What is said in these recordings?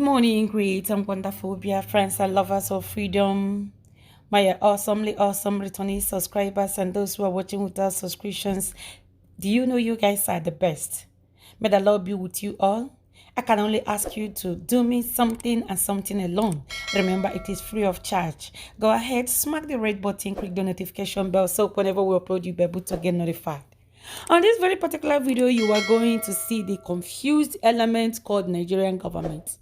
Good morning, great and wonderful Biafrans and lovers of freedom. My awesomely awesome returning subscribers and those who are watching without subscriptions. Do you know you guys are the best? May the Lord be with you all. I can only ask you to do me something and something alone. Remember, it is free of charge. Go ahead, smack the red button, click the notification bell so whenever we upload, you'll be able to get notified. On this very particular video, you are going to see the confused element called Nigerian government.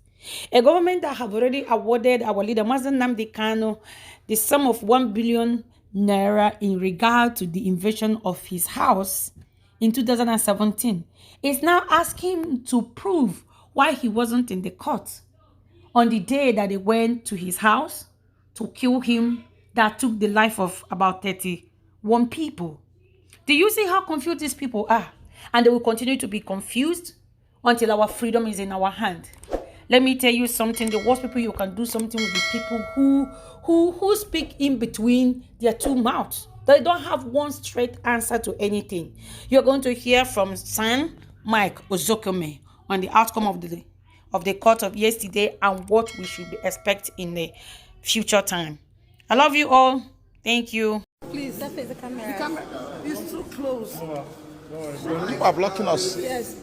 A government that have already awarded our leader, Nnamdi Kanu, the sum of 1 billion naira in regard to the invasion of his house in 2017, is now asking him to prove why he wasn't in the court on the day that they went to his house to kill him, that took the life of about 31 people. Do you see how confused these people are? And they will continue to be confused until our freedom is in our hand. Let me tell you something. The worst people you can do something with the people who speak in between their two mouths. They don't have one straight answer to anything. You're going to hear from San Mike Ozokhome on the outcome of the court of yesterday and what we should expect in the future time. I love you all. Thank you. Please, that is the camera. The camera is too close. You are blocking us. Yes.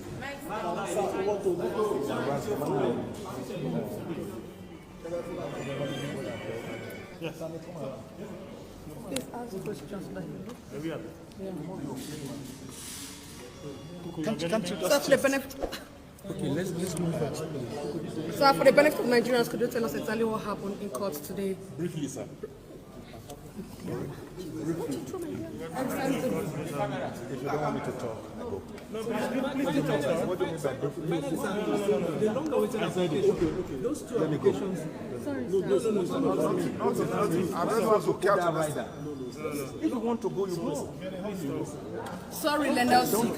Please ask questions like Can't you just... Okay, let's move first. So for the benefit of Nigerians, could you tell us exactly what happened in court today? Briefly, sir. If you don't want me to talk, go. What do you mean by the long-awaited application? Those two applications. Sorry, I don't want to care. If you want to go, you go. sorry, Leonard Silk.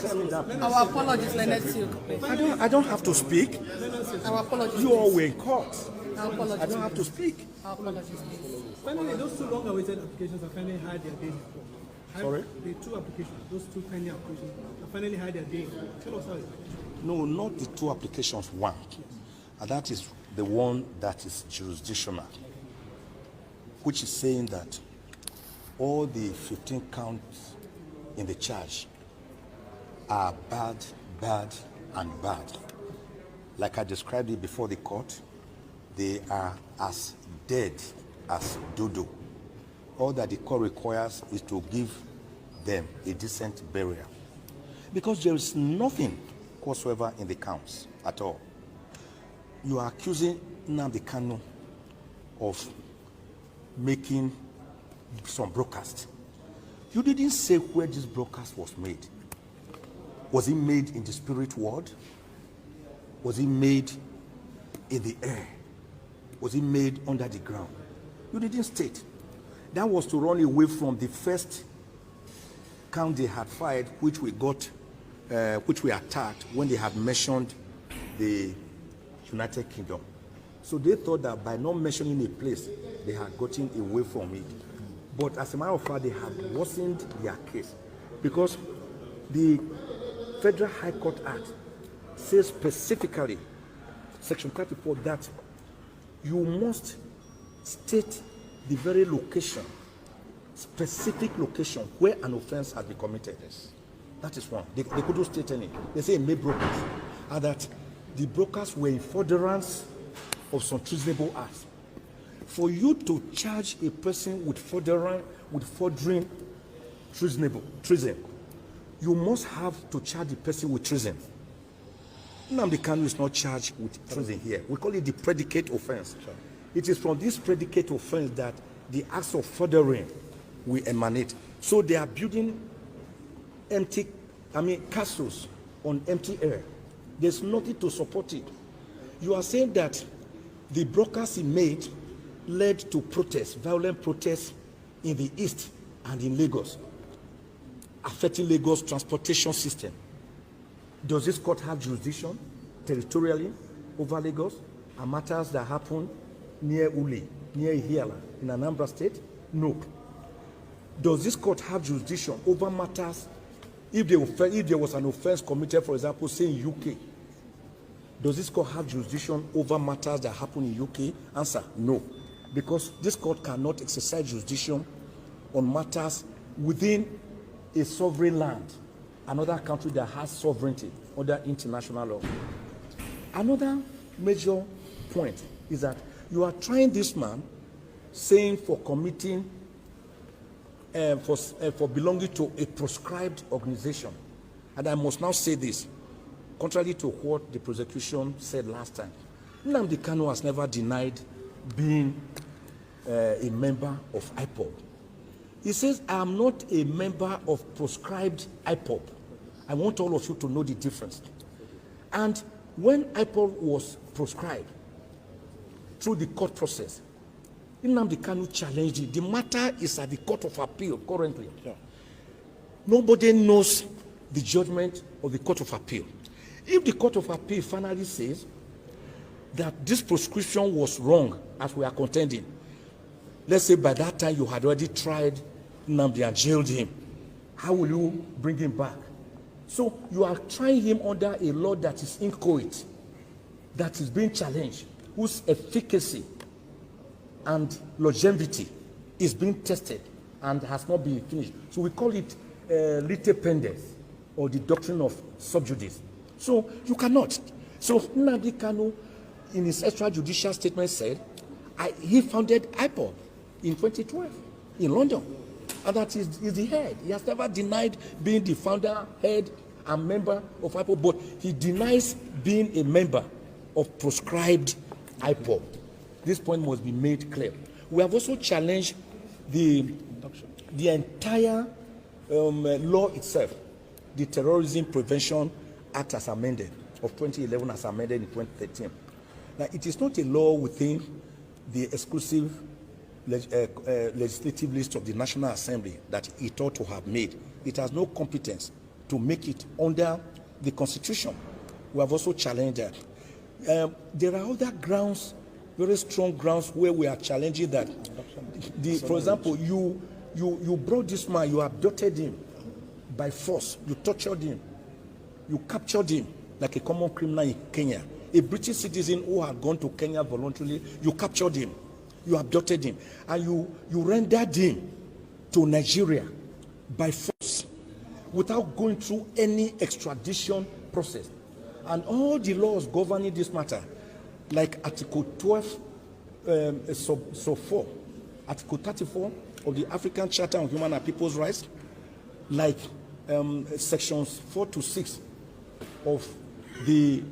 Our apologies, Leonard Silk. I don't have to speak. Our apologies. You all were in court. Our apologies. I don't have to speak. Our apologies, please. Finally, those two long-awaited applications have finally had their day. Sorry? The two applications, those two pending applications, have finally had their day. Tell us how it is. No, not the two applications, one. And that is the one that is jurisdictional, which is saying that all the 15 counts in the charge are bad, and bad. Like I described it before the court, they are as dead as dodo. All that the court requires is to give them a decent burial. Because there is nothing whatsoever in the counts at all. You are accusing Nnamdi Kanu of making some broadcast. You didn't say where this broadcast was made. Was it made in the spirit world? Was it made in the air? Was it made under the ground? You didn't state. That was to run away from the first count they had fired, which we attacked when they had mentioned the United Kingdom. So they thought that by not mentioning a place, they had gotten away from it. But as a matter of fact, they had worsened their case because the Federal High Court Act says specifically, Section 34, that you must state the very location, specific location where an offense has been committed. That is one. They couldn't state any. They say made brokers, and that the brokers were in furtherance of some treasonable acts. For you to charge a person with furthering treason, you must have to charge the person with treason. Nnamdi Kanu is not charged with treason here. We call it the predicate offense. Sure. It is from this predicate offense that the acts of furthering will emanate. So they are building castles on empty air. There's nothing to support it. You are saying that the broadcast he made led to protests, violent protests in the east and in Lagos, affecting Lagos transportation system. Does this court have jurisdiction territorially over Lagos and matters that happen near Uli, near Ihiala, in Anambra State? No. Does this court have jurisdiction over matters if there was an offense committed, for example, say in UK, Does this court have jurisdiction over matters that happen in UK? Answer, no. Because this court cannot exercise jurisdiction on matters within a sovereign land, another country that has sovereignty under international law. Another major point is that you are trying this man, saying for committing, for belonging to a proscribed organization. And I must now say this, contrary to what the prosecution said last time. Nnamdi Kanu has never denied being a member of IPOB. He says, I am not a member of proscribed IPOB. I want all of you to know the difference. And when IPOB was proscribed through the court process, Nnamdi Kanu challenged it. The matter is at the Court of Appeal currently. Yeah. Nobody knows the judgment of the Court of Appeal. If the Court of Appeal finally says that this proscription was wrong, as we are contending, let's say by that time you had already tried Nnamdi and jailed him, how will you bring him back? So you are trying him under a law that is inchoate, that is being challenged, whose efficacy and longevity is being tested and has not been finished. So we call it lite pendens, or the doctrine of sub judice. So you cannot. So Nnamdi Kanu, in his extrajudicial statement, said he founded IPOB in 2012 in London, and that is the head. He has never denied being the founder, head, and member of IPOB, but he denies being a member of proscribed IPOB. This point must be made clear. We have also challenged the entire law itself, the Terrorism Prevention Act as amended of 2011 as amended in 2013. Now, it is not a law within the exclusive legislative list of the National Assembly that it ought to have made. It has no competence to make it under the Constitution. We have also challenged that. There are other grounds, very strong grounds, where we are challenging that. For example, you brought this man, you abducted him by force, you tortured him, you captured him like a common criminal in Kenya. A British citizen who had gone to Kenya voluntarily, you captured him, you abducted him, and you rendered him to Nigeria by force without going through any extradition process. And all the laws governing this matter, like Article 12, sub 4, Article 34 of the African Charter on Human and People's Rights, like sections 4 to 6 of the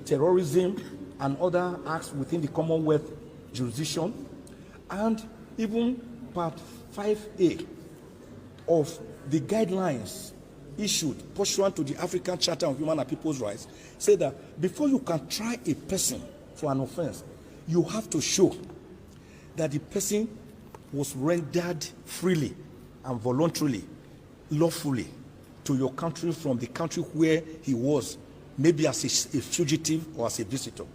terrorism and other acts within the Commonwealth jurisdiction, and even Part 5A of the guidelines issued pursuant to the African Charter on Human and People's Rights, say that before you can try a person for an offense, you have to show that the person was rendered freely and voluntarily, lawfully, to your country from the country where he was, maybe as a fugitive or as a visitor.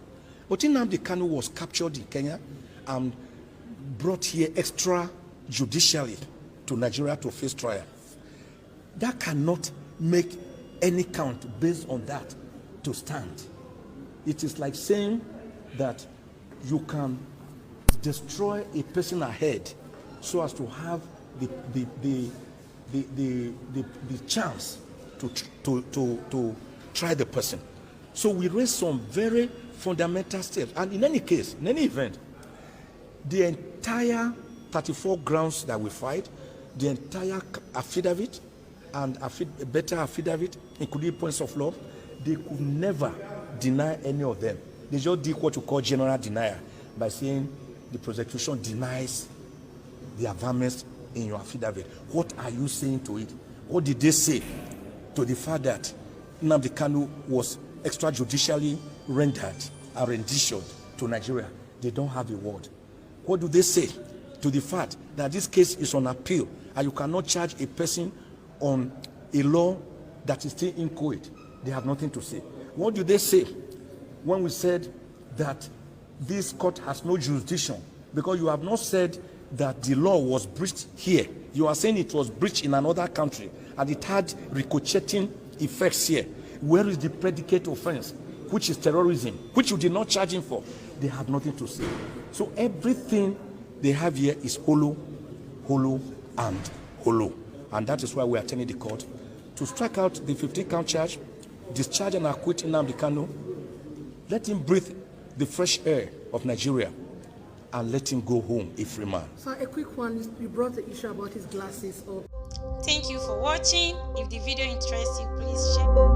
But Nnamdi Kanu was captured in Kenya and brought here extrajudicially to Nigeria to face trial. That cannot make any count based on that to stand. It is like saying that you can destroy a person ahead so as to have the chance to try the person. So we raise some very fundamental steps. And in any case, in any event, the entire 34 grounds that we fight, the entire affidavit and better affidavit, including points of law, they could never deny any of them. They just did what you call general denial by saying the prosecution denies the affirmance in your affidavit. What are you saying to it? What did they say to the fact that Nnamdi Kanu was extrajudicially rendered and renditioned to Nigeria? They don't have a word. What do they say to the fact that this case is on appeal and you cannot charge a person on a law that is still inchoate? They have nothing to say. What do they say when we said that this court has no jurisdiction? Because you have not said that the law was breached here. You are saying it was breached in another country and it had ricocheting effects here. Where is the predicate offense? which is terrorism, which you did not charge him for, they have nothing to say. So everything they have here is hollow, hollow, and hollow. And that is why we are telling the court to strike out the 15-count charge, discharge and acquit Nnamdi Kanu, let him breathe the fresh air of Nigeria, and let him go home a free man. So a quick one, you brought the issue about his glasses up. Thank you for watching. If the video interests you, please share.